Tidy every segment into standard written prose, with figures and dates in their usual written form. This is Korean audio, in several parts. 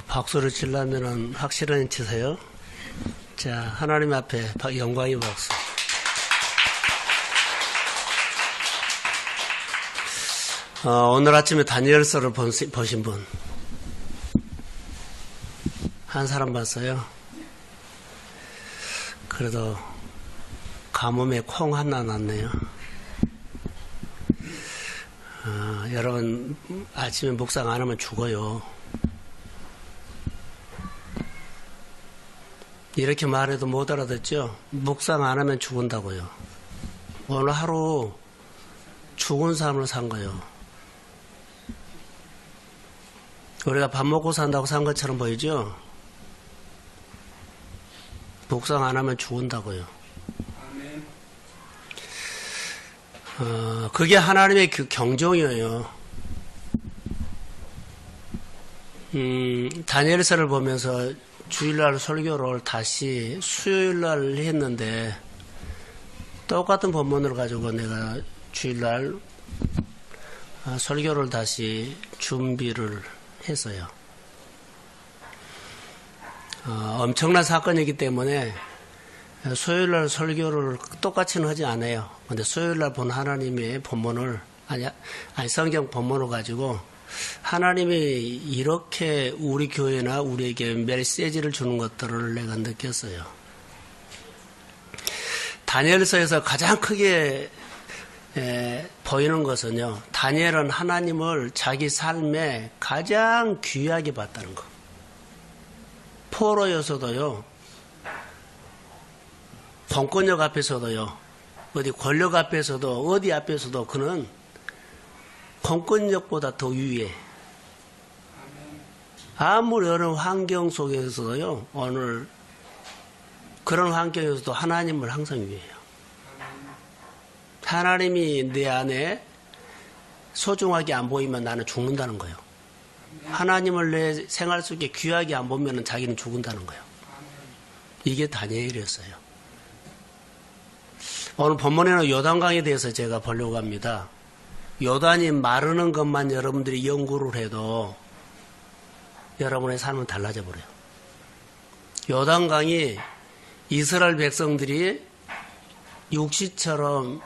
박수를 치려면은 확실한 치세요. 자, 하나님 앞에 영광의 박수. 오늘 아침에 다니엘서를 보신 분? 한 사람 봤어요? 그래도 가뭄에 콩 하나 났네요. 여러분, 아침에 묵상 안 하면 죽어요. 이렇게 말해도 못 알아듣죠? 묵상 안 하면 죽은다고요. 오늘 하루 죽은 삶을 산 거예요. 우리가 밥 먹고 산다고 산 것처럼 보이죠? 묵상 안 하면 죽은다고요. 그게 하나님의 경종이에요. 다니엘서를 보면서 주일날 설교를 다시 수요일날 했는데 똑같은 본문을 가지고 내가 주일날 설교를 다시 준비를 했어요. 엄청난 사건이기 때문에 수요일날 설교를 똑같이는 하지 않아요. 근데 수요일날 본 하나님의 본문을 성경 본문을 가지고 하나님이 이렇게 우리 교회나 우리에게 메시지를 주는 것들을 내가 느꼈어요. 다니엘서에서 가장 크게 보이는 것은요, 다니엘은 하나님을 자기 삶에 가장 귀하게 봤다는 거. 포로여서도요, 공권력 앞에서도요, 어디 권력 앞에서도, 어디 앞에서도 그는 공권력보다 더 위에. 아무리 어려운 환경 속에서도요, 오늘 그런 환경에서도 하나님을 항상 위해요. 하나님이 내 안에 소중하게 안 보이면 나는 죽는다는 거예요. 하나님을 내 생활 속에 귀하게 안 보면 자기는 죽는다는 거예요. 이게 다니엘이었어요. 오늘 본문에는 요단강에 대해서 제가 보려고 합니다. 요단이 마르는 것만 여러분들이 연구를 해도 여러분의 삶은 달라져 버려요. 요단강이 이스라엘 백성들이 육시처럼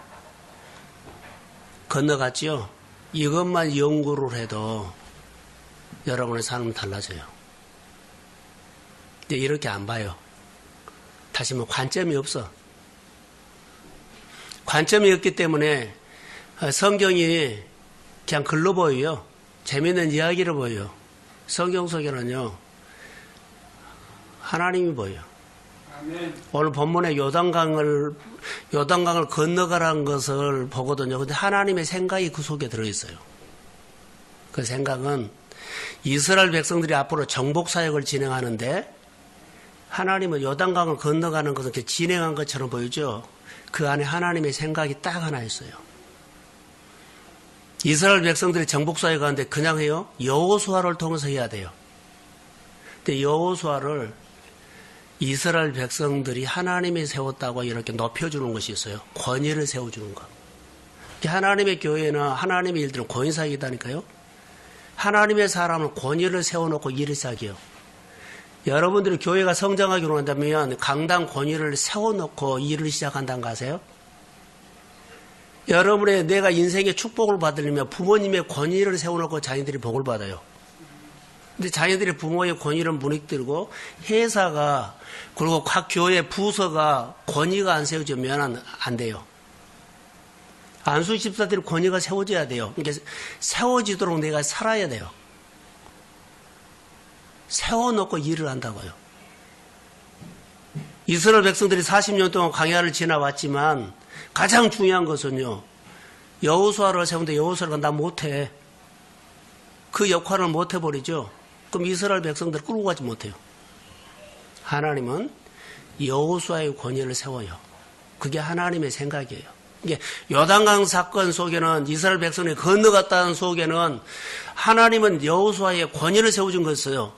건너갔지요. 이것만 연구를 해도 여러분의 삶은 달라져요. 근데 이렇게 안 봐요. 다시 관점이 없어. 관점이 없기 때문에 성경이 그냥 글로 보여요. 재미있는 이야기로 보여요. 성경 속에는요, 하나님이 보여요. 아멘. 오늘 본문에 요단강을 건너가라는 것을 보거든요. 근데 하나님의 생각이 그 속에 들어있어요. 그 생각은 이스라엘 백성들이 앞으로 정복사역을 진행하는데 하나님은 요단강을 건너가는 것을 이렇게 진행한 것처럼 보이죠. 그 안에 하나님의 생각이 딱 하나 있어요. 이스라엘 백성들이 정복사역을 하는데 그냥 해요? 여호수아를 통해서 해야 돼요. 근데 여호수아를 이스라엘 백성들이 하나님이 세웠다고 이렇게 높여주는 것이 있어요. 권위를 세워주는 것. 하나님의 교회나 하나님의 일들은 권위사역이다니까요. 하나님의 사람은 권위를 세워놓고 일을 시작해요. 여러분들이 교회가 성장하기로 한다면 강당 권위를 세워놓고 일을 시작한다는 거 아세요? 여러분의 내가 인생의 축복을 받으려면 부모님의 권위를 세워놓고 자녀들이 복을 받아요. 근데 자녀들이 부모의 권위를 무너뜨리고 회사가 그리고 각 교회 부서가 권위가 안 세워지면 안 돼요. 안수 집사들이 권위가 세워져야 돼요. 그러니까 세워지도록 내가 살아야 돼요. 세워놓고 일을 한다고요. 이스라엘 백성들이 40년 동안 광야를 지나왔지만 가장 중요한 것은요, 여호수아를 세우는데 여호수아가 나 못해. 그 역할을 못해버리죠. 그럼 이스라엘 백성들 끌고 가지 못해요. 하나님은 여호수아의 권위를 세워요. 그게 하나님의 생각이에요. 이게 요단강 사건 속에는 이스라엘 백성이 건너갔다는 속에는 하나님은 여호수아의 권위를 세워준 것이에요.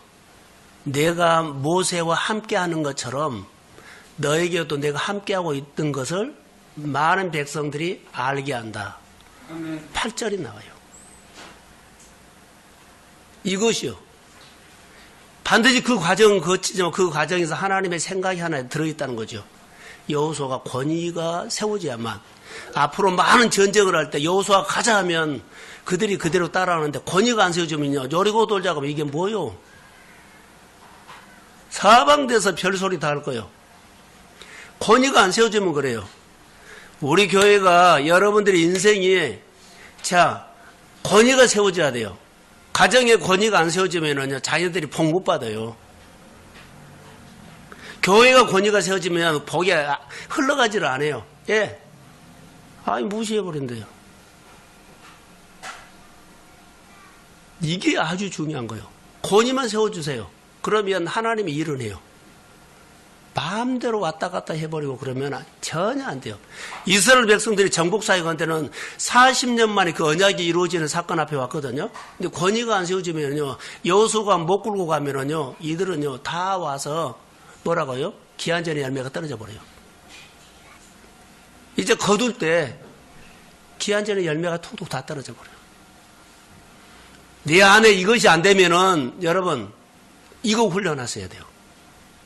내가 모세와 함께하는 것처럼 너에게도 내가 함께하고 있던 것을 많은 백성들이 알게 한다. 8절이 나와요. 이것이요. 반드시 그 과정 거치지만 그 과정에서 하나님의 생각이 하나 들어있다는 거죠. 여호수아가 권위가 세워져야만 앞으로 많은 전쟁을 할 때 여호수아가 가자 하면 그들이 그대로 따라하는데 권위가 안 세워지면요. 여리고 돌자 하면 이게 뭐요? 사방돼서 별소리 다 할 거예요. 권위가 안 세워지면 그래요. 우리 교회가 여러분들의 인생이 자 권위가 세워져야 돼요. 가정의 권위가 안 세워지면요 자녀들이 복 못 받아요. 교회가 권위가 세워지면 복이 흘러가지를 않아요. 예, 무시해 버린대요. 이게 아주 중요한 거예요. 권위만 세워주세요. 그러면 하나님이 일을 해요. 마음대로 왔다 갔다 해버리고 그러면 전혀 안 돼요. 이스라엘 백성들이 정복사역한 때는 40년 만에 그 언약이 이루어지는 사건 앞에 왔거든요. 근데 권위가 안 세워지면요, 여호수아가 못 끌고 가면은요, 이들은요, 다 와서 뭐라고요? 기한전의 열매가 떨어져 버려요. 이제 거둘 때 기한전의 열매가 툭툭 다 떨어져 버려요. 네 안에 이것이 안 되면은 여러분 이거 훈련하셔야 돼요.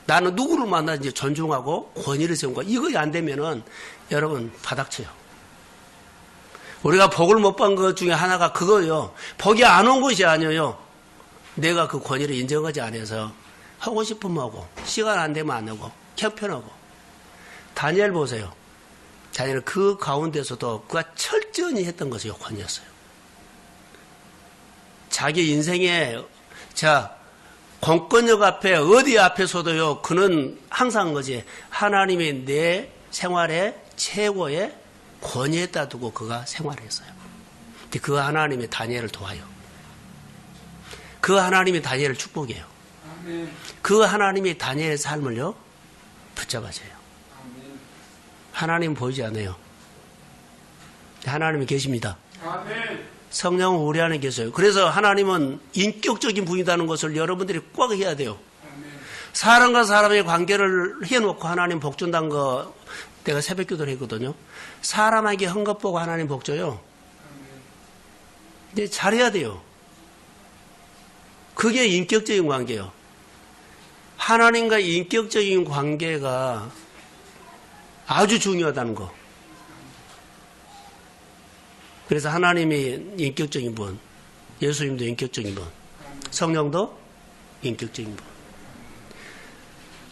나는 누구를 만나든지 존중하고 권위를 세운 거. 이거 안 되면은 여러분 바닥쳐요. 우리가 복을 못 받은 것 중에 하나가 그거예요. 복이 안 온 것이 아니에요. 내가 그 권위를 인정하지 않아서 하고 싶으면 하고 시간 안 되면 안 하고 형편하고. 다니엘 보세요. 다니엘은 그 가운데서도 그가 철저히 했던 것이 권위였어요. 자기 인생에 공권력 앞에 어디 앞에서도요 그는 항상 거지 하나님이 내 생활의 최고의 권위에다 두고 그가 생활했어요. 근데 그 하나님이 다니엘을 도와요. 그 하나님이 다니엘을 축복해요. 그 하나님이 다니엘의 삶을요 붙잡아줘요. 하나님 보이지 않아요. 하나님이 계십니다. 성령은 우리 안에 계세요. 그래서 하나님은 인격적인 분이라는 것을 여러분들이 꼭 해야 돼요. 사람과 사람의 관계를 해놓고 하나님 복 준다는 거 내가 새벽 기도를 했거든요. 사람에게 한 것 보고 하나님 복 줘요. 근데 잘해야 돼요. 그게 인격적인 관계예요. 하나님과 인격적인 관계가 아주 중요하다는 거. 그래서 하나님이 인격적인 분, 예수님도 인격적인 분, 성령도 인격적인 분.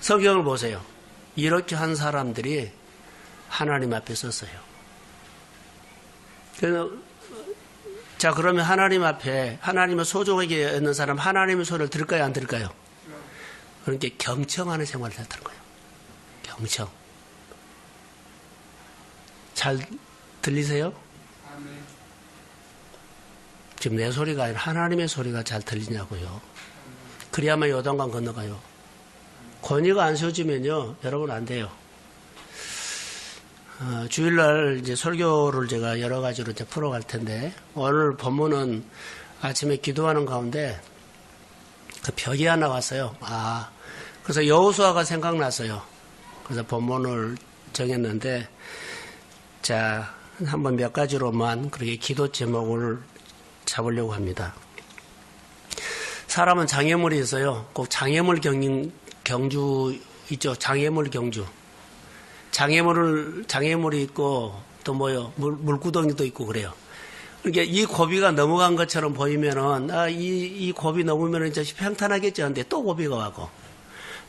성경을 보세요. 이렇게 한 사람들이 하나님 앞에 섰어요. 그래서 자 그러면 하나님 앞에 하나님을 소중하게 있는 사람 하나님의 소리를 들을까요 안 들을까요? 그러니까 경청하는 생활을 했다는 거예요. 경청. 잘 들리세요? 지금 내 소리가 아니라 하나님의 소리가 잘 들리냐고요. 그래야만 요단강 건너가요. 권위가 안 세워지면요, 여러분 안 돼요. 주일날 이제 설교를 제가 여러 가지로 이제 풀어갈 텐데, 오늘 본문은 아침에 기도하는 가운데 그 벽이 하나 왔어요. 그래서 여호수아가 생각났어요. 그래서 본문을 정했는데, 자, 한번 몇 가지로만 그렇게 기도 제목을 잡으려고 합니다. 사람은 장애물이 있어요. 꼭 장애물 경주 있죠. 장애물 경주. 장애물이 있고 또 뭐요? 물구덩이도 있고 그래요. 그러니까 이 고비가 넘어간 것처럼 보이면은 이 고비 넘으면 이제 평탄하겠죠. 근데 또 고비가 와고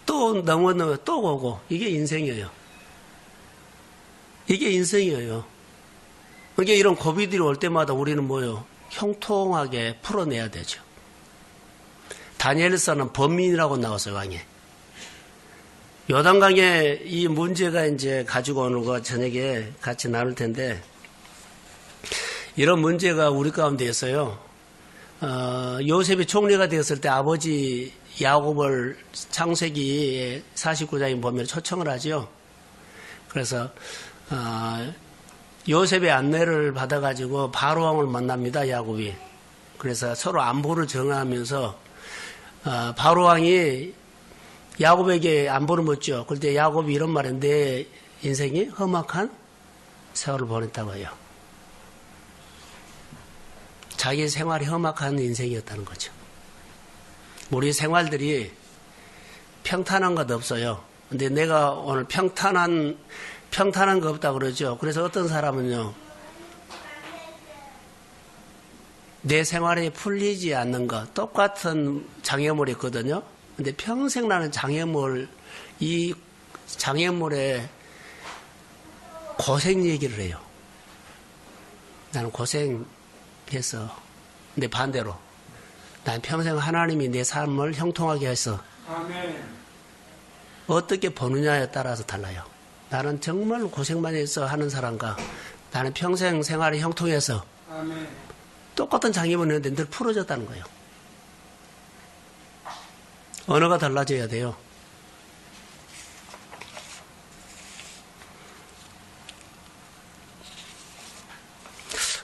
또 넘으면 또 오고 이게 인생이에요. 이게 인생이에요. 그러니까 이런 고비들이 올 때마다 우리는 뭐요? 형통하게 풀어내야 되죠. 다니엘서는 범민이라고 나왔어요, 왕에. 요단강에 이 문제가 이제 가지고 오는 거 저녁에 같이 나눌 텐데, 이런 문제가 우리 가운데 있어요. 요셉이 총리가 되었을 때 아버지 야곱을 창세기 49장에 보면 초청을 하죠. 그래서, 요셉의 안내를 받아가지고 바로왕을 만납니다, 야곱이. 그래서 서로 안보를 정하면서, 바로왕이 야곱에게 안보를 묻죠. 그런데 야곱이 이런 말에 내 인생이 험악한 세월을 보냈다고 해요. 자기 생활이 험악한 인생이었다는 거죠. 우리 생활들이 평탄한 것 없어요. 근데 내가 오늘 평탄한 거 없다 그러죠. 그래서 어떤 사람은요, 내 생활에 풀리지 않는 것, 똑같은 장애물이 있거든요. 근데 평생 나는 장애물, 이 장애물에 고생 얘기를 해요. 나는 고생했어. 근데 반대로, 난 평생 하나님이 내 삶을 형통하게 했어. 아멘. 어떻게 보느냐에 따라서 달라요. 나는 정말 고생만 해서 하는 사람과 나는 평생 생활이 형통해서 아멘. 똑같은 장애물이었는데 늘 풀어졌다는 거예요. 언어가 달라져야 돼요.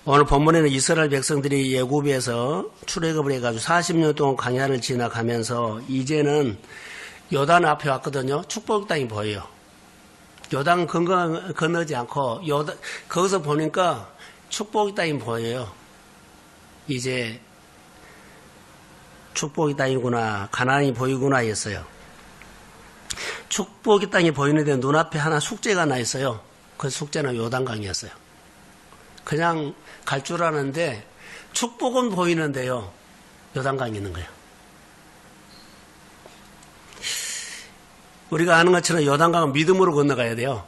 오늘 본문에는 이스라엘 백성들이 애굽에서 출애굽을 해가지고 40년 동안 광야를 지나가면서 이제는 요단 앞에 왔거든요. 축복 땅이 보여요. 요단 건너지 않고 거기서 보니까 축복 땅이 보여요. 이제 축복의 땅이구나, 가나안이 보이구나 했어요. 축복의 땅이 보이는데 눈앞에 하나 숙제가 나 있어요. 그 숙제는 요단강이었어요. 그냥 갈 줄 아는데 축복은 보이는데요, 요단강이 있는 거예요. 우리가 아는 것처럼 요단강은 믿음으로 건너가야 돼요.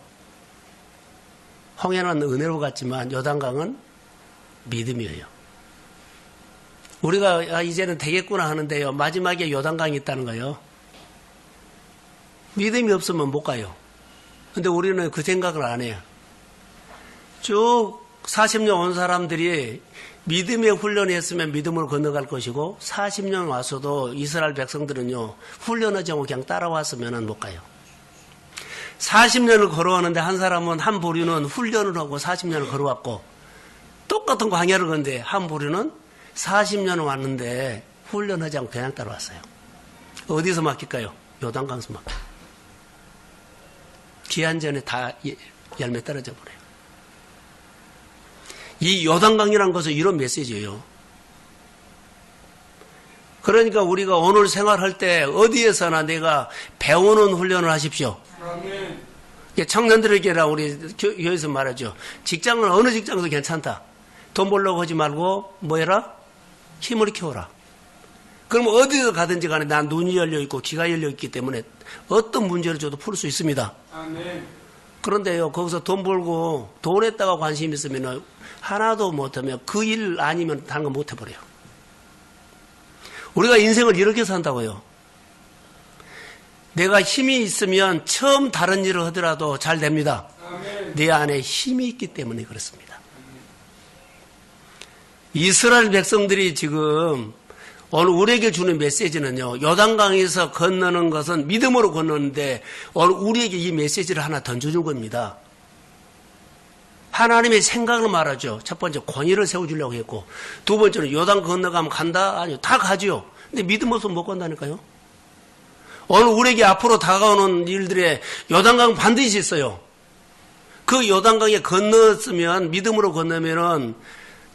홍해는 은혜로 갔지만 요단강은 믿음이에요. 우리가 이제는 되겠구나 하는데요, 마지막에 요단강이 있다는 거예요. 믿음이 없으면 못 가요. 근데 우리는 그 생각을 안 해요. 쭉 40년 온 사람들이 믿음의 훈련을 했으면 믿음으로 건너갈 것이고, 40년 와서도 이스라엘 백성들은요, 훈련하지 않고 그냥 따라왔으면 못 가요. 40년을 걸어왔는데 한 사람은, 한 부류는 훈련을 하고 40년을 걸어왔고, 똑같은 광야를 건데 한 부류는 40년을 왔는데 훈련하지 않고 그냥 따라왔어요. 어디서 맡길까요? 요단강에서 맡겨요. 기한 전에 다 열매 떨어져 버려요. 이 요단강이라는 것은 이런 메시지예요. 그러니까 우리가 오늘 생활할 때 어디에서나 내가 배우는 훈련을 하십시오. 아멘. 청년들에게라 우리 교회에서 말하죠. 직장은 어느 직장도 괜찮다. 돈 벌려고 하지 말고 뭐 해라? 힘을 키워라. 그럼 어디서 가든지 간에 난 눈이 열려있고 귀가 열려있기 때문에 어떤 문제를 줘도 풀 수 있습니다. 아멘. 그런데요, 거기서 돈 벌고 돈에다가 관심 있으면 하나도 못하면 그 일 아니면 다른 거 못 해버려요. 우리가 인생을 이렇게 산다고요. 내가 힘이 있으면 처음 다른 일을 하더라도 잘 됩니다. 아멘. 내 안에 힘이 있기 때문에 그렇습니다. 이스라엘 백성들이 지금 오늘 우리에게 주는 메시지는요, 요단강에서 건너는 것은 믿음으로 건너는데 오늘 우리에게 이 메시지를 하나 던져준 겁니다. 하나님의 생각을 말하죠. 첫 번째 권위를 세워주려고 했고, 두 번째는 요단 건너가면 간다? 아니요, 다 가지요. 근데 믿음 없으면 못 간다니까요. 오늘 우리에게 앞으로 다가오는 일들에 요단강 반드시 있어요. 그 요단강에 건넜으면, 믿음으로 건너면은,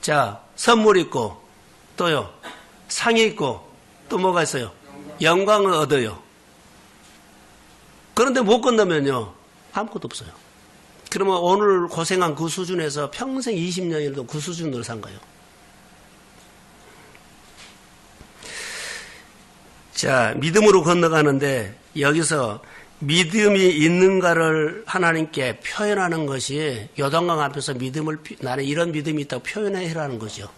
자, 선물 있고, 또요, 상이 있고, 또 뭐가 있어요? 영광을 얻어요. 그런데 못 건너면요, 아무것도 없어요. 그러면 오늘 고생한 그 수준에서 평생 20년이라도 그 수준으로 산 거예요. 자, 믿음으로 건너가는데 여기서 믿음이 있는가를 하나님께 표현하는 것이 요단강 앞에서 나는 이런 믿음이 있다고 표현해라는 거죠.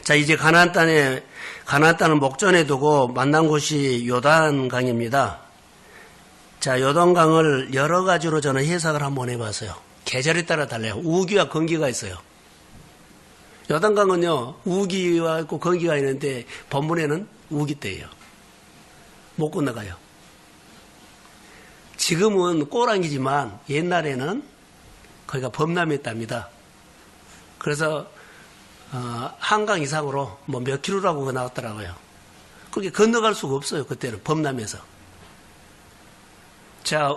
자, 이제 가나안 땅을 목전에 두고 만난 곳이 요단강입니다. 자, 요단강을 여러 가지로 저는 해석을 한번 해봤어요. 계절에 따라 달라요. 우기와 건기가 있어요. 요단강은요, 우기와 있고 건기가 있는데 본문에는 우기 때예요. 못 건너가요. 지금은 꼬랑이지만 옛날에는 거기가 범람했답니다. 그래서 한강 이상으로 뭐 몇 킬로라고 나왔더라고요. 그렇게 건너갈 수가 없어요. 그때는 범람해서. 자,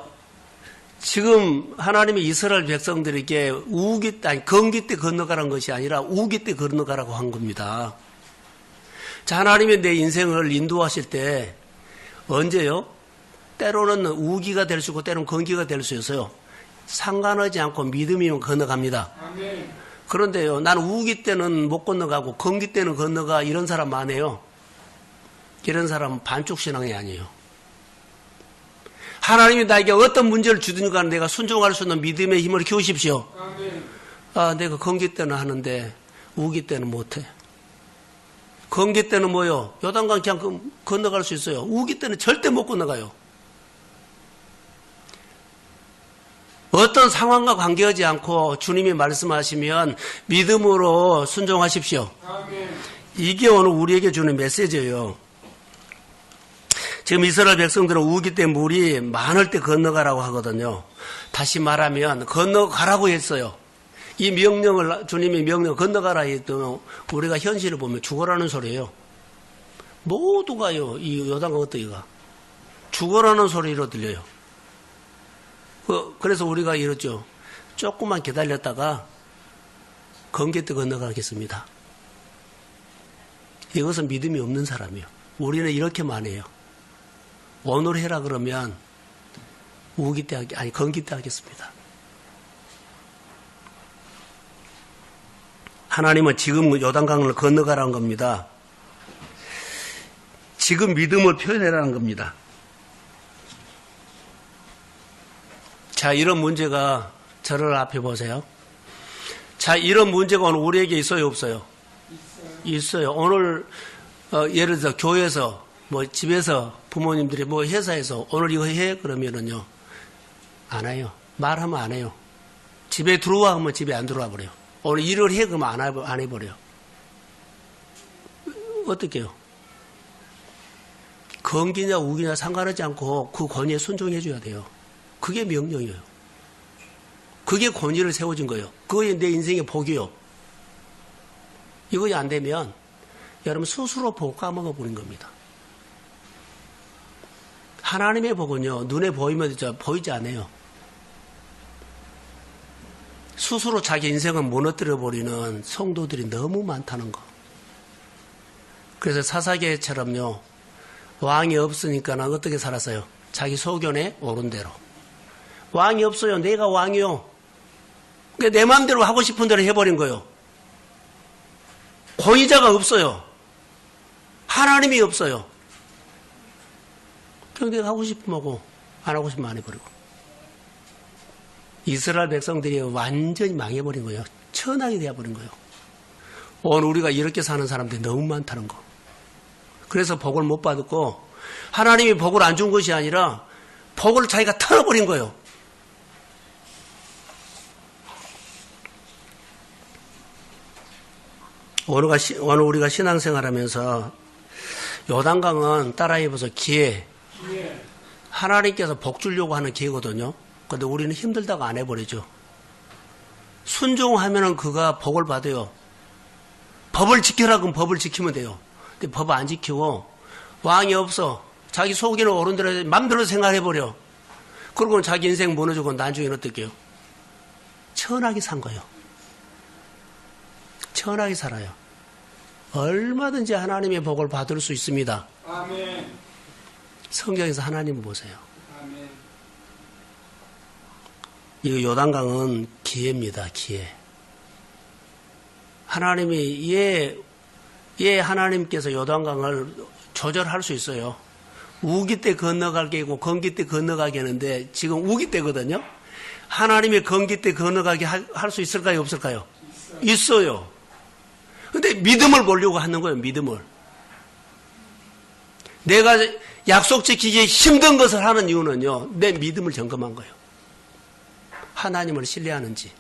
지금 하나님이 이스라엘 백성들에게 건기 때 건너가라는 것이 아니라 우기 때 건너가라고 한 겁니다. 자, 하나님이 내 인생을 인도하실 때 언제요? 때로는 우기가 될 수 있고 때로는 건기가 될 수 있어요. 상관하지 않고 믿음이면 건너갑니다. 아멘. 그런데요, 나는 우기 때는 못 건너가고 건기 때는 건너가 이런 사람 많아요. 이런 사람은 반쪽 신앙이 아니에요. 하나님이 나에게 어떤 문제를 주든가 내가 순종할 수 있는 믿음의 힘을 키우십시오. 아멘. 아, 내가 건기 때는 하는데 우기 때는 못해. 건기 때는 뭐요? 요단강 그냥 건너갈 수 있어요. 우기 때는 절대 못 건너가요. 어떤 상황과 관계하지 않고 주님이 말씀하시면 믿음으로 순종하십시오. 아멘. 이게 오늘 우리에게 주는 메시지예요. 지금 이스라엘 백성들은 우기 때 물이 많을 때 건너가라고 하거든요. 다시 말하면 건너가라고 했어요. 이 명령을 주님이 명령 건너가라 했더니 우리가 현실을 보면 죽어라는 소리예요. 모두가요. 이 요단강 어떠기가 죽어라는 소리로 들려요. 그래서 우리가 이러죠. 조금만 기다렸다가 건기 때 건너가겠습니다. 이것은 믿음이 없는 사람이에요. 우리는 이렇게만 해요. 오늘 해라 그러면 우기 때 아니 건기 때 하겠습니다. 하나님은 지금 요단강을 건너가라는 겁니다. 지금 믿음을 표현해라는 겁니다. 자, 이런 문제가 저를 앞에 보세요. 자, 이런 문제가 오늘 우리에게 있어요, 없어요? 있어요. 오늘 예를 들어 교회에서 뭐 집에서 부모님들이 뭐 회사에서 오늘 이거 해 그러면은요 안 해요. 말하면 안 해요. 집에 들어와 하면 집에 안 들어와 버려요. 오늘 일을 해 그러면 안 해버려요. 어떻게 해요? 건기냐 우기냐 상관하지 않고 그 권위에 순종해 줘야 돼요. 그게 명령이에요. 그게 권위를 세워진 거예요. 그게 내 인생의 복이요. 이거 안 되면 여러분 스스로 복 까먹어 버린 겁니다. 하나님의 복은요 눈에 보이면 보이지 않아요. 스스로 자기 인생을 무너뜨려 버리는 성도들이 너무 많다는 거. 그래서 사사계처럼요 왕이 없으니까는 어떻게 살았어요? 자기 소견에 옳은 대로. 왕이 없어요. 내가 왕이요. 그러니까 내 마음대로 하고 싶은 대로 해버린 거예요. 권위자가 없어요. 하나님이 없어요. 그냥 내가 하고 싶으면 하고 안 하고 싶으면 안 해버리고. 이스라엘 백성들이 완전히 망해버린 거예요. 천하게 되어버린 거예요. 오늘 우리가 이렇게 사는 사람들이 너무 많다는 거. 그래서 복을 못 받았고 하나님이 복을 안 준 것이 아니라 복을 자기가 털어버린 거예요. 오늘 우리가 신앙생활하면서 요단강은 따라해봐서 기회. 하나님께서 복 주려고 하는 기회거든요. 근데 우리는 힘들다고 안 해버리죠. 순종하면은 그가 복을 받아요. 법을 지켜라 그럼 법을 지키면 돼요. 근데 법 안 지키고 왕이 없어. 자기 속에는 옳은 대로 맘대로 생각해버려. 그러고 자기 인생 무너지고 나중에는 어떻게 해요? 천하게 산 거예요. 천하게 살아요. 얼마든지 하나님의 복을 받을 수 있습니다. 아멘. 성경에서 하나님 보세요. 아멘. 이 요단강은 기회입니다. 기회. 하나님이 하나님께서 요단강을 조절할 수 있어요. 우기 때 건너가게 하고 건기 때 건너가게 하는데 지금 우기 때거든요. 하나님의 건기 때 건너가게 할 수 있을까요? 없을까요? 있어요. 근데 믿음을 보려고 하는 거예요. 믿음을. 내가 약속 지키기 힘든 것을 하는 이유는요. 내 믿음을 점검한 거예요. 하나님을 신뢰하는지,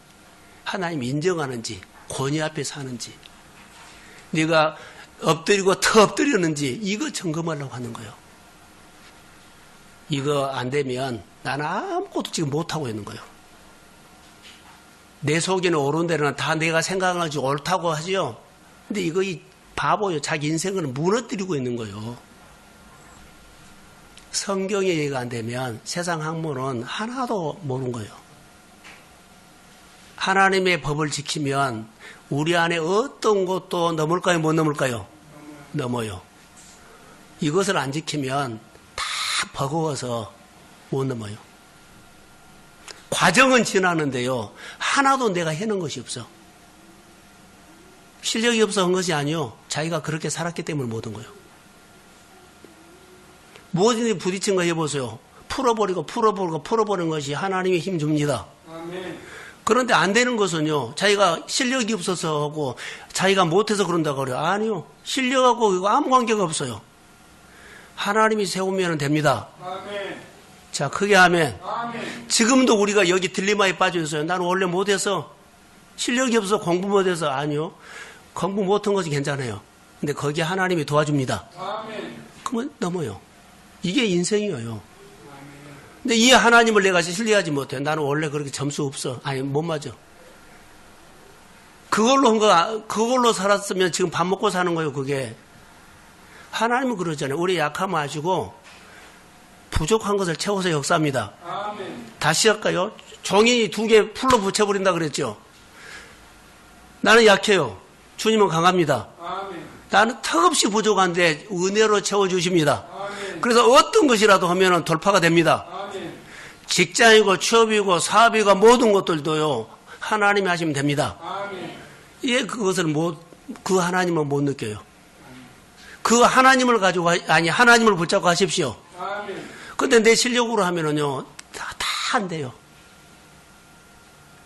하나님 인정하는지, 권위 앞에 사는지, 네가 엎드리고 더 엎드렸는지 이거 점검하려고 하는 거예요. 이거 안 되면 나는 아무것도 지금 못하고 있는 거예요. 내 속에는 옳은 대로는 다 내가 생각하지 옳다고 하죠. 근데 이거 이 바보요. 자기 인생을 무너뜨리고 있는 거예요. 성경에 이해가 안 되면 세상 학문은 하나도 모르는 거예요. 하나님의 법을 지키면 우리 안에 어떤 것도 넘을까요? 못 넘을까요? 넘어요. 이것을 안 지키면 다 버거워서 못 넘어요. 과정은 지나는데요. 하나도 내가 해놓은 것이 없어. 실력이 없어 한 것이 아니요. 자기가 그렇게 살았기 때문에 못 한 거예요. 무엇인지 부딪힌 거 해보세요. 풀어버리는 것이 하나님의 힘 줍니다. 아멘. 그런데 안 되는 것은요. 자기가 실력이 없어서 하고 자기가 못해서 그런다고 그래요. 아니요. 실력하고 이거 아무 관계가 없어요. 하나님이 세우면 됩니다. 아멘. 자, 크게 하면 아멘. 지금도 우리가 여기 딜레마에 빠져 있어요. 나는 원래 못해서 실력이 없어서 공부 못해서 아니요. 공부 못한 것이 괜찮아요. 근데 거기에 하나님이 도와줍니다. 아멘. 그러면 넘어요. 이게 인생이에요. 근데 이 하나님을 내가 신뢰하지 못해. 나는 원래 그렇게 점수 없어. 아니, 못 맞아. 그걸로 살았으면 지금 밥 먹고 사는 거예요, 그게. 하나님은 그러잖아요. 우리 약함을 아시고 부족한 것을 채워서 역사합니다. 아멘. 다시 할까요? 종이 2개 풀로 붙여버린다 그랬죠. 나는 약해요. 주님은 강합니다. 아멘. 나는 턱없이 부족한데 은혜로 채워주십니다. 아멘. 그래서 어떤 것이라도 하면 돌파가 됩니다. 아멘. 직장이고 취업이고 사업이고 모든 것들도요. 하나님이 하시면 됩니다. 아멘. 예, 그 하나님을 못 느껴요. 그 하나님을 가지고, 하나님을 붙잡고 하십시오. 아멘. 근데 내 실력으로 하면은요, 다 안 돼요.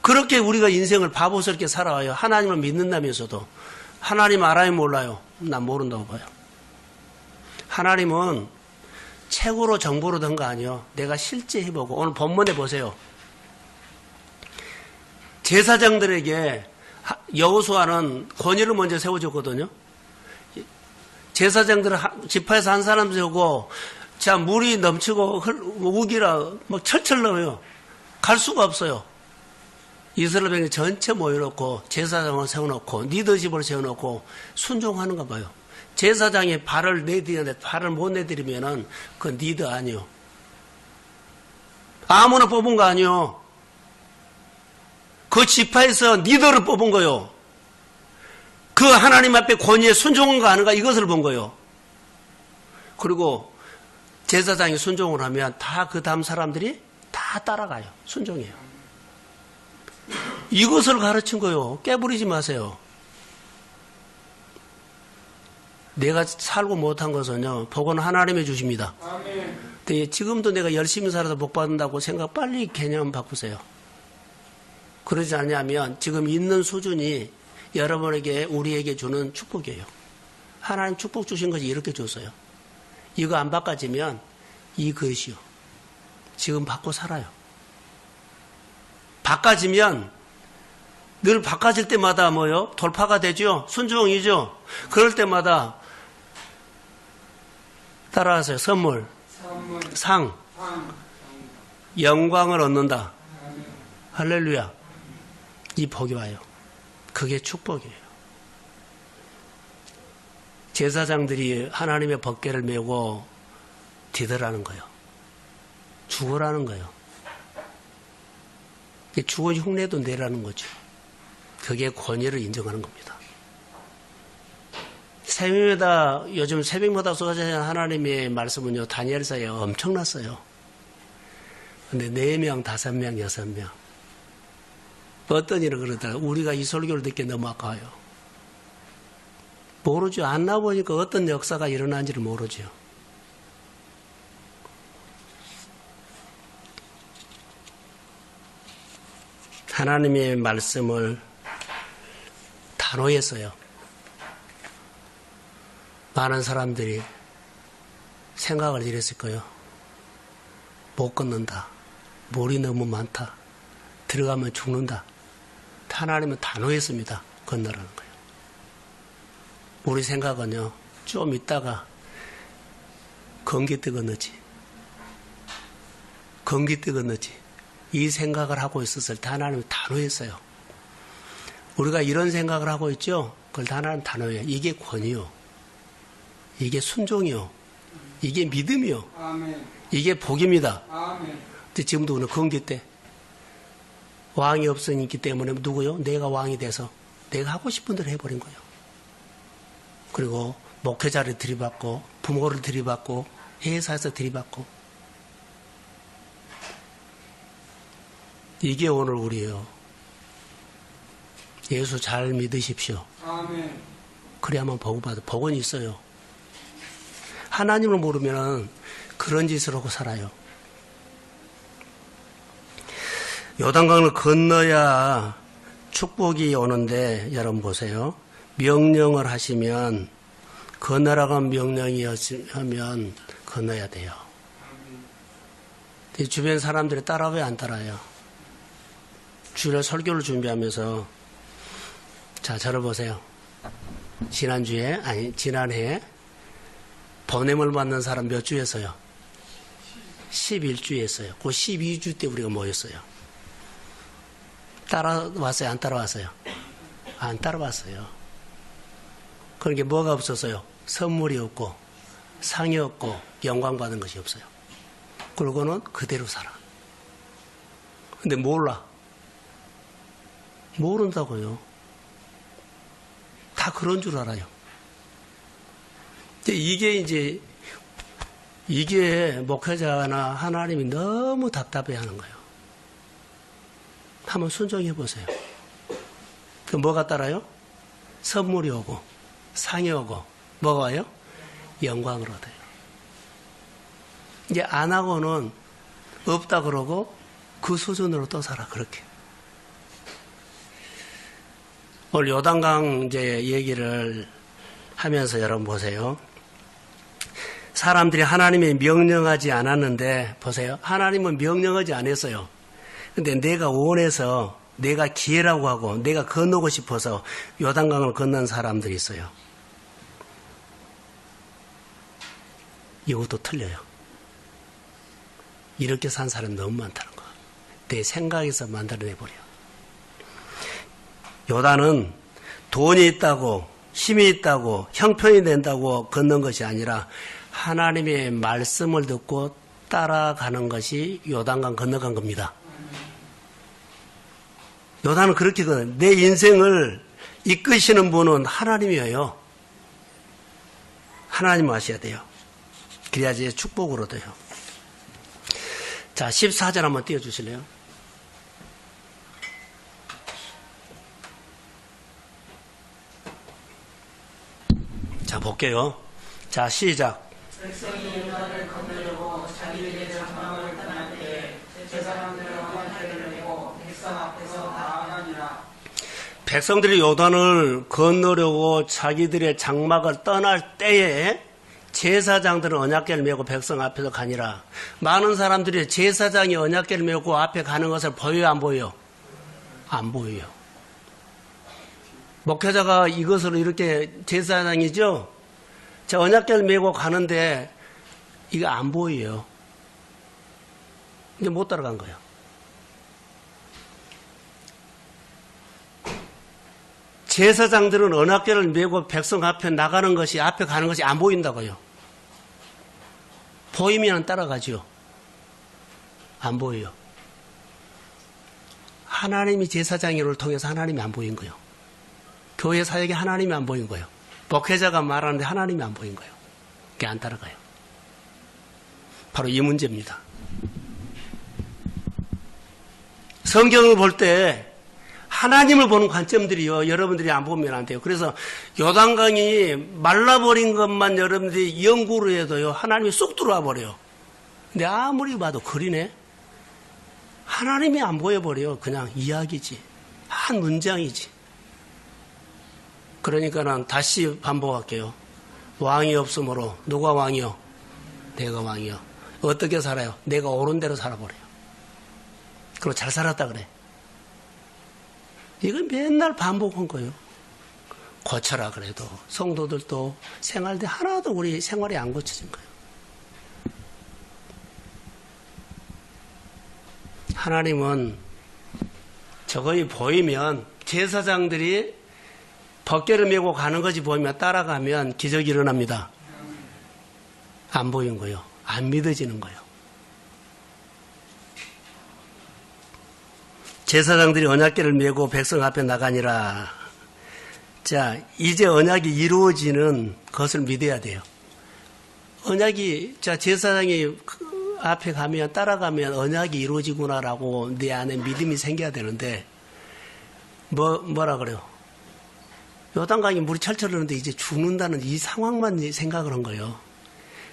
그렇게 우리가 인생을 바보스럽게 살아와요. 하나님을 믿는다면서도. 하나님 알아요, 몰라요? 난 모른다고 봐요. 하나님은 책으로 정보로 된 거 아니에요. 내가 실제 해보고. 오늘 본문에 보세요. 제사장들에게 여호수아는 권위를 먼저 세워줬거든요. 제사장들은 지파에서 한 사람 세우고, 자, 물이 넘치고, 우기라, 막 철철 넘어요. 갈 수가 없어요. 이스라엘 백성 전체 모여놓고, 제사장을 세워놓고, 리더십을 세워놓고, 순종하는가 봐요. 제사장이 발을 내디는데 발을 못 내드리면은, 그건 리더 아니요. 아무나 뽑은 거 아니요. 그 지파에서 리더를 뽑은 거요. 그 하나님 앞에 권위에 순종한가 아닌가 이것을 본 거예요. 그리고 제사장이 순종을 하면 다 그 다음 사람들이 다 따라가요. 순종해요. 이것을 가르친 거예요. 깨부리지 마세요. 내가 살고 못한 것은요. 복은 하나님이 주십니다. 아멘. 근데 지금도 내가 열심히 살아서 복 받는다고 생각 빨리 개념 바꾸세요. 그러지 않냐면 지금 있는 수준이 여러분에게 우리에게 주는 축복이에요. 하나님 축복 주신 것이 이렇게 줬어요. 이거 안 바꿔지면 이것이요. 지금 받고 살아요. 바꿔지면 늘 바꿔질 때마다 뭐요? 돌파가 되죠. 순종이죠. 그럴 때마다 따라하세요. 선물, 상, 영광을 얻는다. 할렐루야. 이 복이 와요. 그게 축복이에요. 제사장들이 하나님의 법궤를 메고 디더라는 거예요. 죽으라는 거예요. 죽은 흉내도 내라는 거죠. 그게 권위를 인정하는 겁니다. 새벽마다 요즘 새벽마다 쏟아지는 하나님의 말씀은요. 다니엘서에 엄청났어요. 근데 4명, 5명, 6명 어떤 일을 그러더라. 우리가 이 설교를 듣기 너무 아까워요. 모르죠. 안 나보니까 어떤 역사가 일어난지를 모르죠. 하나님의 말씀을 단호했어요. 많은 사람들이 생각을 이랬을 거예요. 못 걷는다. 물이 너무 많다. 들어가면 죽는다. 하나님은 단호했습니다. 건너라는 거예요. 우리 생각은요. 좀 있다가 건기 뜨거너지. 건기 뜨거너지. 이 생각을 하고 있었을 때 하나님은 단호했어요. 우리가 이런 생각을 하고 있죠. 그걸 하나님은 단호해요. 이게 권위요. 이게 순종이요. 이게 믿음이요. 아멘. 이게 복입니다. 아멘. 근데 지금도 오늘 건기 때 왕이 없으니까 때문에 누구요? 내가 왕이 돼서 내가 하고 싶은 대로 해버린 거예요. 그리고 목회자를 들이받고 부모를 들이받고 회사에서 들이받고 이게 오늘 우리예요. 예수 잘 믿으십시오. 아멘. 그래야만 복은 있어요. 하나님을 모르면 그런 짓을 하고 살아요. 요단강을 건너야 축복이 오는데 여러분 보세요. 명령을 하시면 건너라고 명령이었으면 건너야 돼요. 주변 사람들이 따라 왜 안 따라요? 주일 설교를 준비하면서 자 저를 보세요. 지난해에 번뇌물 받는 사람 몇 주 했어요? 11주 했어요. 그 12주 때 우리가 모였어요. 따라왔어요? 안 따라왔어요? 안 따라왔어요. 그러니까 뭐가 없었어요? 선물이 없고 상이 없고 영광 받은 것이 없어요. 그러고는 그대로 살아. 근데 몰라. 모른다고요. 다 그런 줄 알아요. 이게 목회자나 하나님이 너무 답답해 하는 거예요. 한번 순종해 보세요. 그 뭐가 따라요? 선물이 오고, 상이 오고, 뭐가 와요? 영광을 얻어요. 이제 안 하고는 없다 그러고 그 수준으로 또 살아, 그렇게. 오늘 요단강 이제 얘기를 하면서 여러분 보세요. 사람들이 하나님이 명령하지 않았는데, 보세요. 하나님은 명령하지 않았어요. 근데 내가 원해서, 내가 기회라고 하고, 내가 건너고 싶어서 요단강을 건넌 사람들이 있어요. 이것도 틀려요. 이렇게 산 사람이 너무 많다는 거. 내 생각에서 만들어내버려. 요단은 돈이 있다고, 힘이 있다고, 형편이 된다고 건넌 것이 아니라 하나님의 말씀을 듣고 따라가는 것이 요단강 건너간 겁니다. 요단은 그렇게 내 인생을 이끄시는 분은 하나님이에요. 하나님 아셔야 돼요. 그래야지 축복으로 돼요. 자, 14절 한번 띄워주실래요? 자, 볼게요. 자, 시작. 백성이 요단을 건너려고 자기들의 장막을 떠날 때에 제 사람들은 언약궤를 메고 백성 앞에서 나아가니라. 백성들이 요단을 건너려고 자기들의 장막을 떠날 때에 제사장들은 언약궤를 메고 백성 앞에서 가니라. 많은 사람들이 제사장이 언약궤를 메고 앞에 가는 것을 보여요, 안 보여요? 안 보여요. 목회자가 이것으로 이렇게 제사장이죠? 자, 언약궤를 메고 가는데 이거 안 보여요. 이제 못 따라간 거예요. 제사장들은 언약궤를 메고 백성 앞에 나가는 것이, 앞에 가는 것이 안 보인다고요. 보이면 따라가죠. 안 보여요. 하나님이 제사장을 통해서 하나님이 안 보인 거예요. 교회 사역에 하나님이 안 보인 거예요. 목회자가 말하는데 하나님이 안 보인 거예요. 그게 안 따라가요. 바로 이 문제입니다. 성경을 볼 때 하나님을 보는 관점들이요, 여러분들이 안 보면 안 돼요. 그래서 요단강이 말라버린 것만 여러분들이 연구를 해도요, 하나님이 쑥 들어와 버려요. 근데 아무리 봐도 그리네. 하나님이 안 보여버려요. 그냥 이야기지. 한 문장이지. 그러니까는 다시 반복할게요. 왕이 없으므로 누가 왕이요? 내가 왕이요. 어떻게 살아요? 내가 옳은 대로 살아버려요. 그리고 잘 살았다 그래. 이건 맨날 반복한 거예요. 고쳐라 그래도 성도들도 생활대 하나도 우리 생활이 안 고쳐진 거예요. 하나님은 저거이 보이면 제사장들이 벗개를 메고 가는 것이 보이면 따라가면 기적이 일어납니다. 안 보인 거예요. 안 믿어지는 거예요. 제사장들이 언약궤를 메고 백성 앞에 나가니라. 자, 이제 언약이 이루어지는 것을 믿어야 돼요. 언약이, 자, 제사장이 앞에 가면 따라가면 언약이 이루어지구나라고 내 안에 믿음이 생겨야 되는데 뭐라 그래요? 요단강에 물이 철철 흐르는데 이제 죽는다는 이 상황만 생각을 한 거예요.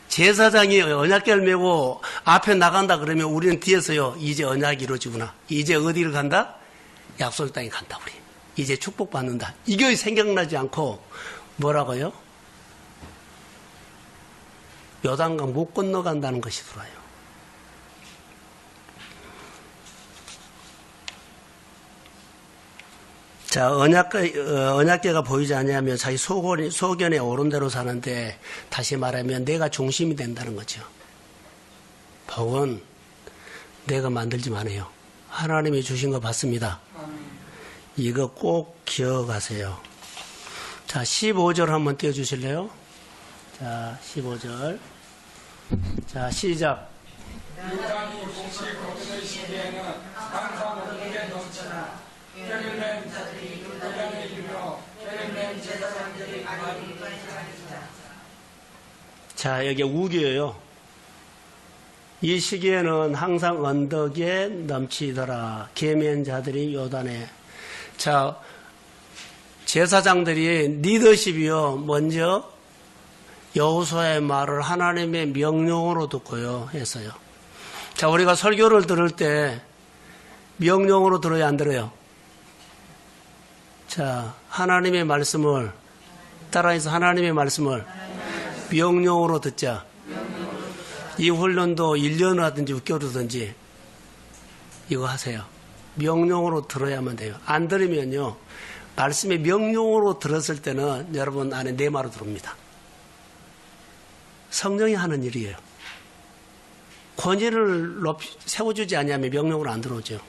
제사장이 언약궤를 메고 앞에 나간다 그러면 우리는 뒤에서요. 이제 언약이 이루어지구나. 이제 어디를 간다? 약속의 땅에 간다 우리. 이제 축복받는다. 이게 생각나지 않고 뭐라고요? 요단강 못 건너간다는 것이 들어와요. 자, 언약궤가 보이지 않냐면 자기 소견에 오른 대로 사는데 다시 말하면 내가 중심이 된다는 거죠. 복은 내가 만들지 마네요. 하나님이 주신 거 받습니다. 이거 꼭 기억하세요. 자, 15절 한번 띄워주실래요? 자, 15절. 자, 시작. 요단이 공식 거두는 시기에는 항상 어둠에 넘쳐나 뼈를 맨 자들이 요단에 이르며 뼈를 맨 제사장들이 아니 자, 여기 우기예요. 이 시기에는 항상 언덕에 넘치더라. 계면 자들이 요단에. 자, 제사장들이 리더십이요. 먼저 여호수아의 말을 하나님의 명령으로 듣고요. 했어요. 자, 우리가 설교를 들을 때 명령으로 들어야 안 들어요? 자, 하나님의 말씀을 따라해서 하나님의 말씀을 명령으로 듣자. 이 훈련도 1년을 하든지 6개월이든지 이거 하세요. 명령으로 들어야만 돼요. 안 들으면요. 말씀의 명령으로 들었을 때는 여러분 안에 내 말로 들어옵니다. 성령이 하는 일이에요. 권위를 세워주지 않으면 명령으로 안 들어오죠.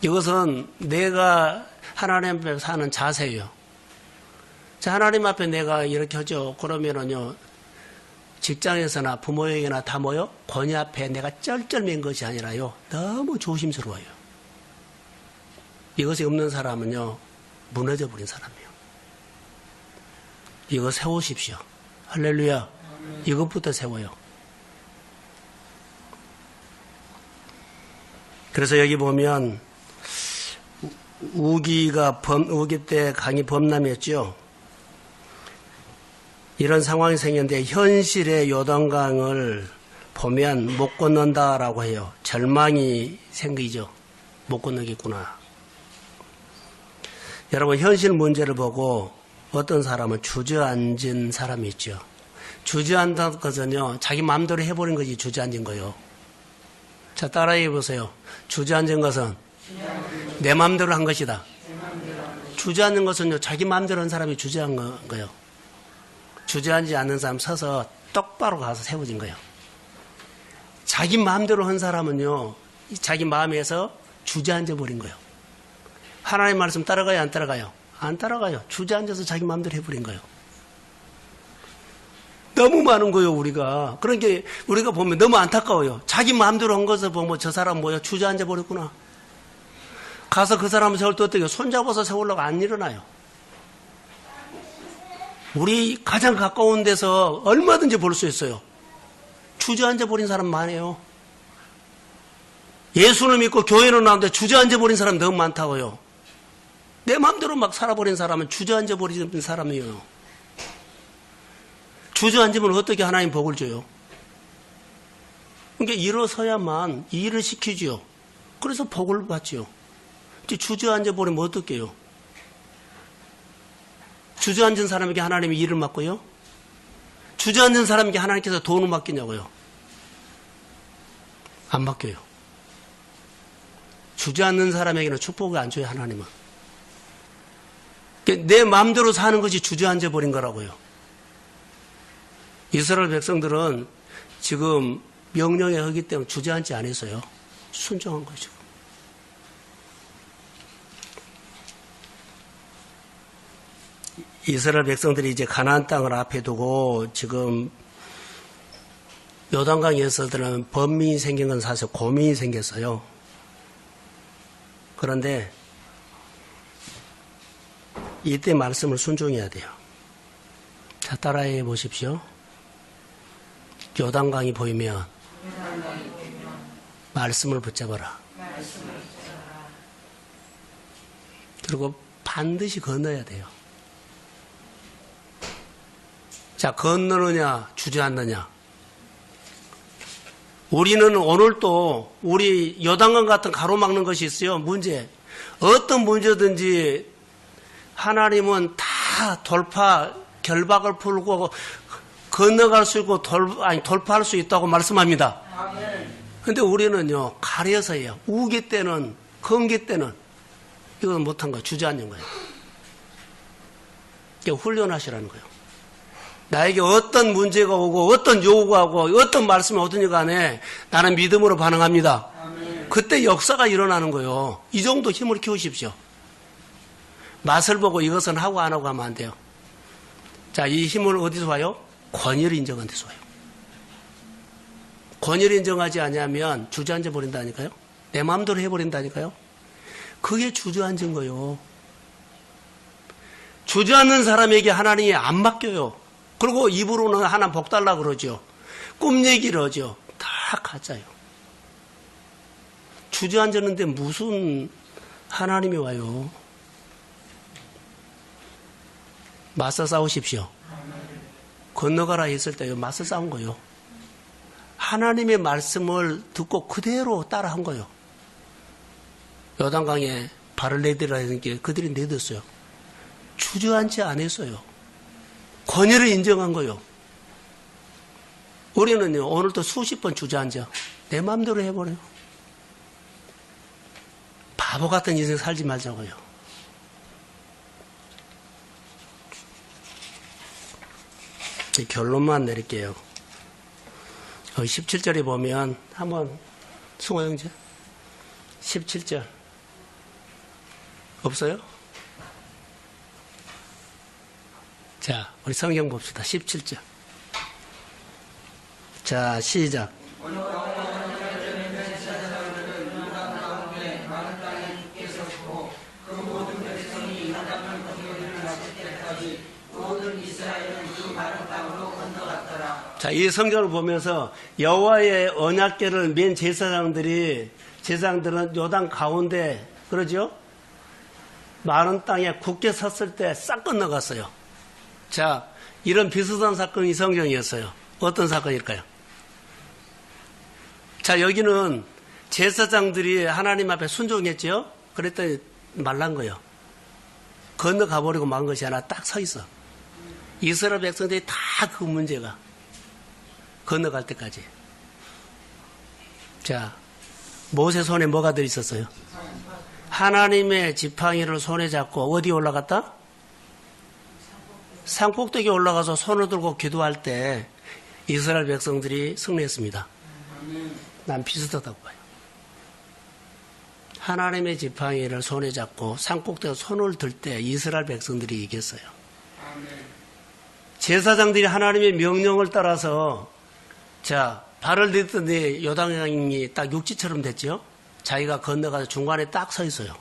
이것은 내가 하나님 앞에 사는 자세예요. 자, 하나님 앞에 내가 이렇게 하죠. 그러면은요, 직장에서나 부모에게나 다 뭐요? 권위 앞에 내가 쩔쩔맨 것이 아니라요, 너무 조심스러워요. 이것이 없는 사람은요, 무너져 버린 사람이에요. 이거 세우십시오. 할렐루야. 이것부터 세워요. 그래서 여기 보면 우기 때 강이 범람했죠. 이런 상황이 생겼는데 현실의 요단강을 보면 못 건넌다라고 해요. 절망이 생기죠. 못 건너겠구나. 여러분, 현실 문제를 보고 어떤 사람은 주저앉은 사람이 있죠. 주저앉은 것은요, 자기 마음대로 해버린 것이 주저앉은 거예요. 자, 따라해 보세요. 주저앉은 것은 내 마음대로 한 것이다. 주저앉는 것은요, 자기 마음대로 한 사람이 주저앉은 거예요. 주저앉지 않는 사람 서서 똑바로 가서 세워진 거예요. 자기 마음대로 한 사람은요, 자기 마음에서 주저앉아 버린 거예요. 하나님 말씀 따라가요, 안 따라가요? 안 따라가요. 주저앉아서 자기 마음대로 해버린 거예요. 너무 많은 거예요, 우리가. 그러니까 우리가 보면 너무 안타까워요. 자기 마음대로 한 것을 보면 저 사람 뭐야, 주저앉아 버렸구나. 가서 그 사람을 세울 때 어떻게 손잡아서 세우려고 안 일어나요. 우리 가장 가까운 데서 얼마든지 볼 수 있어요. 주저앉아 버린 사람 많아요. 예수를 믿고 교회를 나오는데 주저앉아 버린 사람 너무 많다고요. 내 마음대로 막 살아버린 사람은 주저앉아 버린 사람이에요. 주저앉으면 어떻게 하나님 복을 줘요? 그러니까 일어서야만 일을 시키지요. 그래서 복을 받지요. 주저앉아 버리면 어떻게 해요? 주저앉은 사람에게 하나님이 일을 맡고요? 주저앉은 사람에게 하나님께서 돈을 맡기냐고요? 안 맡겨요. 주저앉는 사람에게는 축복을 안 줘요, 하나님은. 내 마음대로 사는 것이 주저앉아 버린 거라고요. 이스라엘 백성들은 지금 명령에 하기 때문에 주저앉지 않았어요. 순종한 거죠. 이스라엘 백성들이 이제 가나안 땅을 앞에 두고 지금 요단강에서들은 범민이 생긴 건 사실 고민이 생겼어요. 그런데 이때 말씀을 순종해야 돼요. 자, 따라해 보십시오. 요단강이 보이면 말씀을 붙잡아라. 그리고 반드시 건너야 돼요. 자, 건너느냐, 주저앉느냐. 우리는 오늘도 우리 요단강 같은 가로막는 것이 있어요. 문제. 어떤 문제든지 하나님은 다 결박을 풀고 건너갈 수 있고 돌파할 수 있다고 말씀합니다. 근데 우리는요, 가려서요. 우기 때는, 건기 때는 이건 못한 거예요. 주저앉는 거예요. 이게 훈련하시라는 거예요. 나에게 어떤 문제가 오고 어떤 요구하고 어떤 말씀이 오든지 간에 나는 믿음으로 반응합니다. 그때 역사가 일어나는 거예요. 이 정도 힘을 키우십시오. 맛을 보고 이것은 하고 안 하고 하면 안 돼요. 자, 이 힘을 어디서 와요? 권위를 인정한 데서 와요. 권위를 인정하지 않으면 주저앉아 버린다니까요. 내 마음대로 해버린다니까요. 그게 주저앉은 거예요. 주저앉는 사람에게 하나님이 안 맡겨요. 그리고 입으로는 하나 복 달라 그러죠. 꿈 얘기를 하죠. 다 가짜요. 주저앉았는데 무슨 하나님이 와요. 맞서 싸우십시오. 건너가라 했을 때 맞서 싸운 거예요. 하나님의 말씀을 듣고 그대로 따라한 거예요. 요단강에 발을 내디라는 게 그들이 내뒀어요. 주저앉지 않았어요. 권위를 인정한 거예요. 우리는요, 오늘도 수십 번 주저앉아. 내 마음대로 해버려요. 바보 같은 인생 살지 말자고요. 결론만 내릴게요. 17절에 보면 한번 승호 형제 17절 없어요? 자, 우리 성경 봅시다. 17절. 자, 시작. 자, 이 성경을 보면서 여호와의 언약궤를 맨 제사장들은 요단 가운데, 그러죠? 마른 땅에 굳게 섰을 때 싹 건너갔어요. 자, 이런 비슷한 사건이 성경이었어요. 어떤 사건일까요? 자, 여기는 제사장들이 하나님 앞에 순종했죠? 그랬더니 말란 거예요. 건너가버리고 만 것이 하나 딱 서 있어. 이스라엘 백성들이 다 그 문제가. 건너갈 때까지. 자, 모세 손에 뭐가 들어있었어요? 하나님의 지팡이를 손에 잡고 어디 올라갔다? 산꼭대기에 올라가서 손을 들고 기도할 때 이스라엘 백성들이 승리했습니다. 난 비슷하다고 봐요. 하나님의 지팡이를 손에 잡고 산꼭대기에 손을 들 때 이스라엘 백성들이 이겼어요. 제사장들이 하나님의 명령을 따라서 자, 발을 딛더니 요단강이 딱 육지처럼 됐죠? 자기가 건너가서 중간에 딱 서 있어요.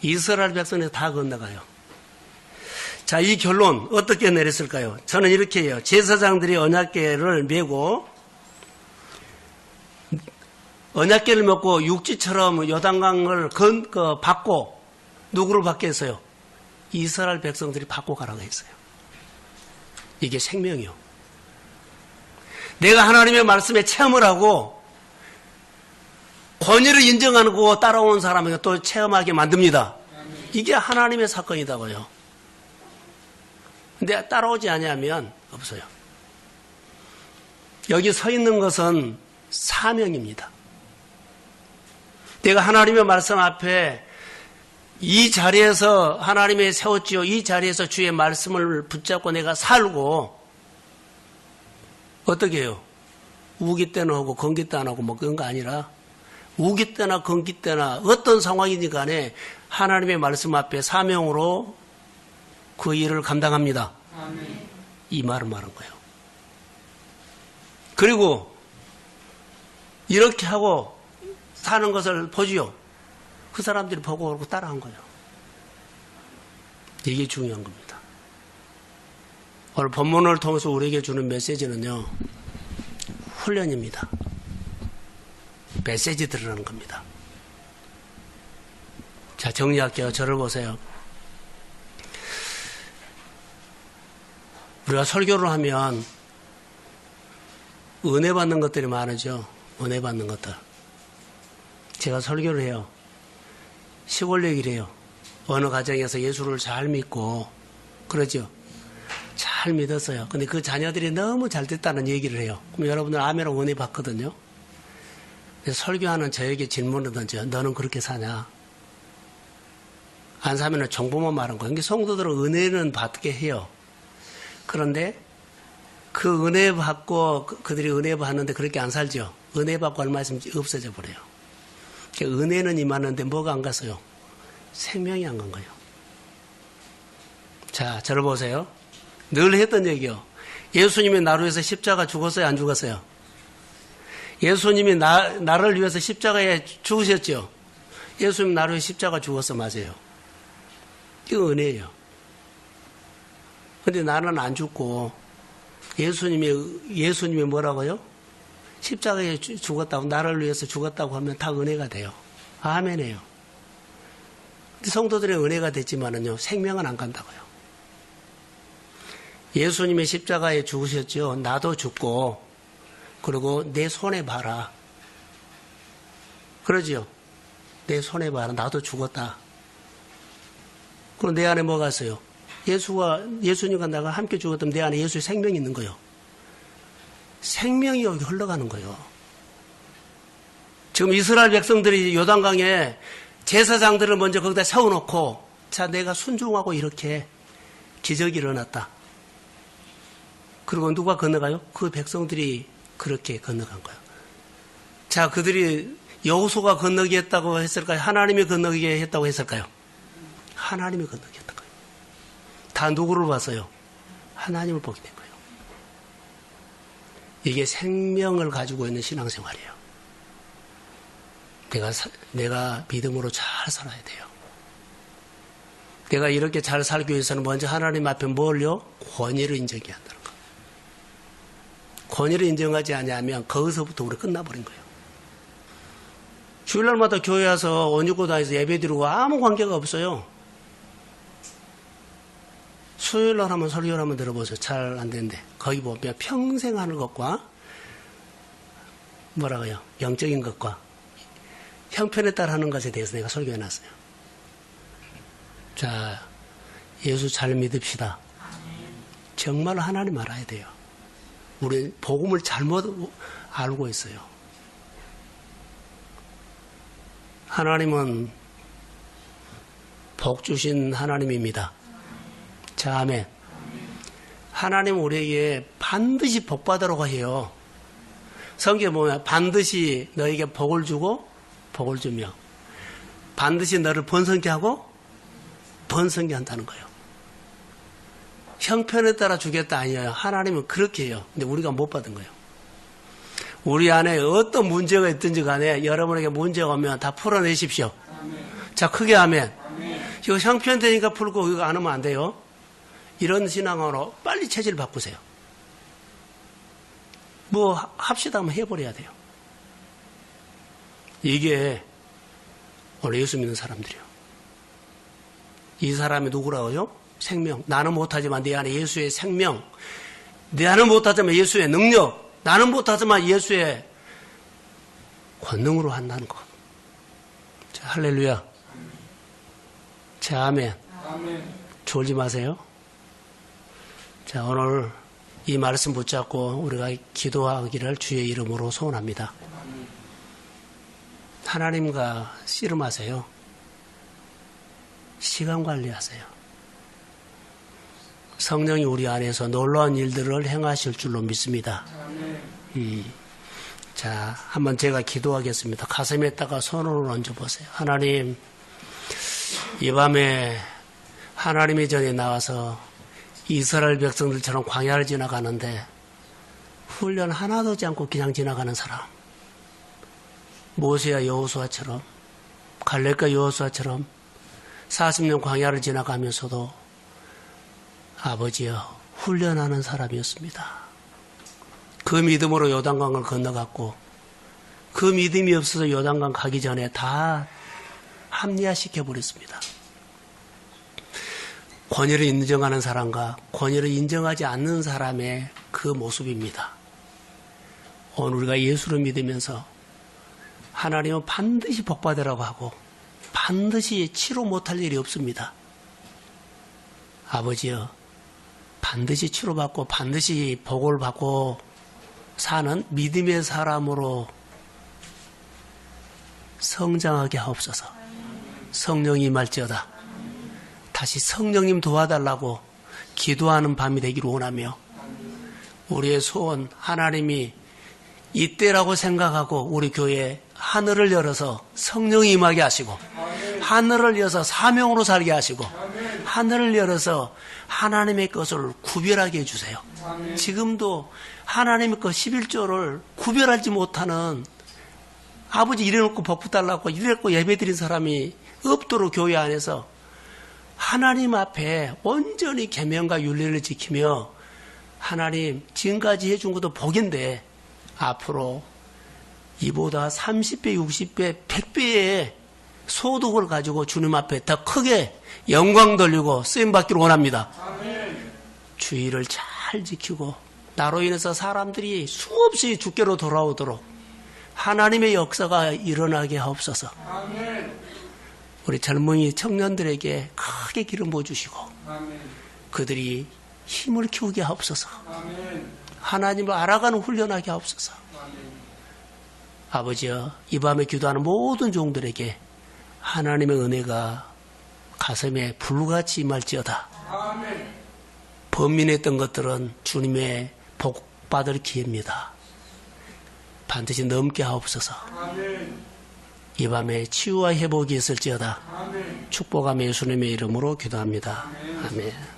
이스라엘 백성이 다 건너가요. 자, 이 결론 어떻게 내렸을까요? 저는 이렇게 해요. 제사장들이 언약궤를 메고 언약궤를 메고 육지처럼 요단강을 받고 누구를 받게 했어요? 이스라엘 백성들이 받고 가라고 했어요. 이게 생명이요. 내가 하나님의 말씀에 체험을 하고 권위를 인정하는 거 따라오는 사람에게 또 체험하게 만듭니다. 이게 하나님의 사건이다고요. 근데 따라오지 않으면 없어요. 여기 서 있는 것은 사명입니다. 내가 하나님의 말씀 앞에 이 자리에서 하나님의 세웠지요. 이 자리에서 주의 말씀을 붙잡고 내가 살고 어떻게 해요? 우기 때는 하고 건기 때 안 하고 뭐 그런 거 아니라 우기 때나 건기 때나 어떤 상황이든 간에 하나님의 말씀 앞에 사명으로 그 일을 감당합니다. 아멘. 이 말을 말한 거예요. 그리고 이렇게 하고 사는 것을 보지요. 그 사람들이 보고 오고 따라한 거예요. 이게 중요한 겁니다. 오늘 본문을 통해서 우리에게 주는 메시지는요. 훈련입니다. 메시지 들으라는 겁니다. 자, 정리할게요. 저를 보세요. 우리가 설교를 하면 은혜 받는 것들이 많으죠. 은혜 받는 것들. 제가 설교를 해요. 시골 얘기를 해요. 어느 가정에서 예수를 잘 믿고 그러죠. 잘 믿었어요. 근데 그 자녀들이 너무 잘 됐다는 얘기를 해요. 그럼 여러분들 아멘하고 은혜 받거든요. 그래서 설교하는 저에게 질문을 던져요. 너는 그렇게 사냐? 안 사면은 정보만 말한 거예요. 그러니까 성도들은 은혜는 받게 해요. 그런데 그 은혜 받고 그들이 은혜 받는데 그렇게 안 살죠. 은혜 받고 할 말씀이 없어져 버려요. 그러니까 은혜는 임하는데 뭐가 안 갔어요? 생명이 안 간 거예요. 자, 저를 보세요. 늘 했던 얘기요. 예수님이 나를 위해서 십자가 죽었어요? 안 죽었어요? 예수님이 나를 위해서 십자가에 죽으셨죠? 예수님 나를 위해 십자가 죽었어. 맞아요. 이거 은혜예요. 근데 나는 안 죽고 예수님이 뭐라고요? 십자가에 죽었다고, 나를 위해서 죽었다고 하면 다 은혜가 돼요. 아멘이에요. 근데 성도들의 은혜가 됐지만은요, 생명은 안 간다고요. 예수님이 십자가에 죽으셨죠. 나도 죽고, 그리고 내 손에 봐라. 그러지요. 내 손에 봐라. 나도 죽었다. 그럼 내 안에 뭐가 있어요? 예수님과 나가 함께 죽었다면 내 안에 예수의 생명이 있는 거예요. 생명이 여기 흘러가는 거예요. 지금 이스라엘 백성들이 요단강에 제사장들을 먼저 거기다 세워놓고, 자, 내가 순종하고 이렇게 기적이 일어났다. 그리고 누가 건너가요? 그 백성들이 그렇게 건너간 거예요. 자, 그들이 여호수아가 건너게 했다고 했을까요? 하나님이 건너게 했다고 했을까요? 하나님이 건너게 했던 거예요. 다 누구를 봤어요? 하나님을 보게 된 거예요. 이게 생명을 가지고 있는 신앙생활이에요. 내가 믿음으로 잘 살아야 돼요. 내가 이렇게 잘 살기 위해서는 먼저 하나님 앞에 뭘요? 권위를 인정해야 한다는 거예요. 권위를 인정하지 않으면 거기서부터 우리 끝나버린 거예요. 주일날마다 교회 와서 옷 입고 다니면서 예배드리고 아무 관계가 없어요. 수요일날 한번 설교를 한번 들어보세요. 잘 안 되는데. 거기 보면 평생 하는 것과 뭐라고요? 영적인 것과 형편에 따라 하는 것에 대해서 내가 설교해놨어요. 자, 예수 잘 믿읍시다. 정말 하나님 알아야 돼요. 우리 복음을 잘못 알고 있어요. 하나님은 복 주신 하나님입니다. 자, 아멘. 하나님은 우리에게 반드시 복 받으라고 해요. 성경에 보면 반드시 너에게 복을 주고 복을 주며 반드시 너를 번성케 하고 번성케 한다는 거예요. 형편에 따라 주겠다 아니에요. 하나님은 그렇게 해요. 근데 우리가 못 받은 거예요. 우리 안에 어떤 문제가 있든지 간에 여러분에게 문제가 오면 다 풀어내십시오. 아멘. 자, 크게 아멘. 아멘. 이거 형편되니까 풀고 이거 안 하면 안 돼요. 이런 신앙으로 빨리 체질을 바꾸세요. 뭐 합시다 하면 해버려야 돼요. 이게 오늘 예수 믿는 사람들이요. 이 사람이 누구라고요? 생명. 나는 못하지만 내 안에 예수의 생명. 나는 못하지만 예수의 능력. 나는 못하지만 예수의 권능으로 한다는 것. 자, 할렐루야. 자, 아멘. 아멘. 졸지 마세요. 자, 오늘 이 말씀 붙잡고 우리가 기도하기를 주의 이름으로 소원합니다. 하나님과 씨름하세요. 시간 관리하세요. 성령이 우리 안에서 놀라운 일들을 행하실 줄로 믿습니다. 자, 한번 제가 기도하겠습니다. 가슴에다가 손을 얹어보세요. 하나님, 이 밤에 하나님의 전에 나와서 이스라엘 백성들처럼 광야를 지나가는데 훈련 하나도 하지 않고 그냥 지나가는 사람, 모세와 여호수아처럼, 갈렙과 여호수아처럼 40년 광야를 지나가면서도 아버지여 훈련하는 사람이었습니다. 그 믿음으로 요단강을 건너갔고 그 믿음이 없어서 요단강 가기 전에 다 합리화시켜 버렸습니다. 권위를 인정하는 사람과 권위를 인정하지 않는 사람의 그 모습입니다. 오늘 우리가 예수를 믿으면서 하나님은 반드시 복받으라고 하고 반드시 치료 못할 일이 없습니다. 아버지여, 반드시 치료받고 반드시 복을 받고 사는 믿음의 사람으로 성장하게 하옵소서. 성령이 임할지어다. 다시 성령님 도와달라고 기도하는 밤이 되기를 원하며 우리의 소원, 하나님이 이때라고 생각하고 우리 교회에 하늘을 열어서 성령이 임하게 하시고 하늘을 열어서 사명으로 살게 하시고 하늘을 열어서 하나님의 것을 구별하게 해주세요. 지금도 하나님의 것 11조를 구별하지 못하는 아버지 이래놓고 복 달라고 이래놓고 예배드린 사람이 없도록 교회 안에서 하나님 앞에 온전히 계명과 윤리를 지키며 하나님 지금까지 해준 것도 복인데 앞으로 이보다 30배, 60배, 100배의 소득을 가지고 주님 앞에 더 크게 영광 돌리고 쓰임받기를 원합니다. 주의를 잘 지키고 나로 인해서 사람들이 수없이 주께로 돌아오도록 하나님의 역사가 일어나게 하옵소서. 우리 젊은이 청년들에게 크게 기름 부어주시고 그들이 힘을 키우게 하옵소서. 하나님을 알아가는 훈련하게 하옵소서. 아버지여, 이 밤에 기도하는 모든 종들에게 하나님의 은혜가 가슴에 불같이 임할지어다. 범민했던 것들은 주님의 복받을 기회입니다. 반드시 넘게 하옵소서. 이 밤에 치유와 회복이 있을지어다. 축복하며 예수님의 이름으로 기도합니다. 아멘.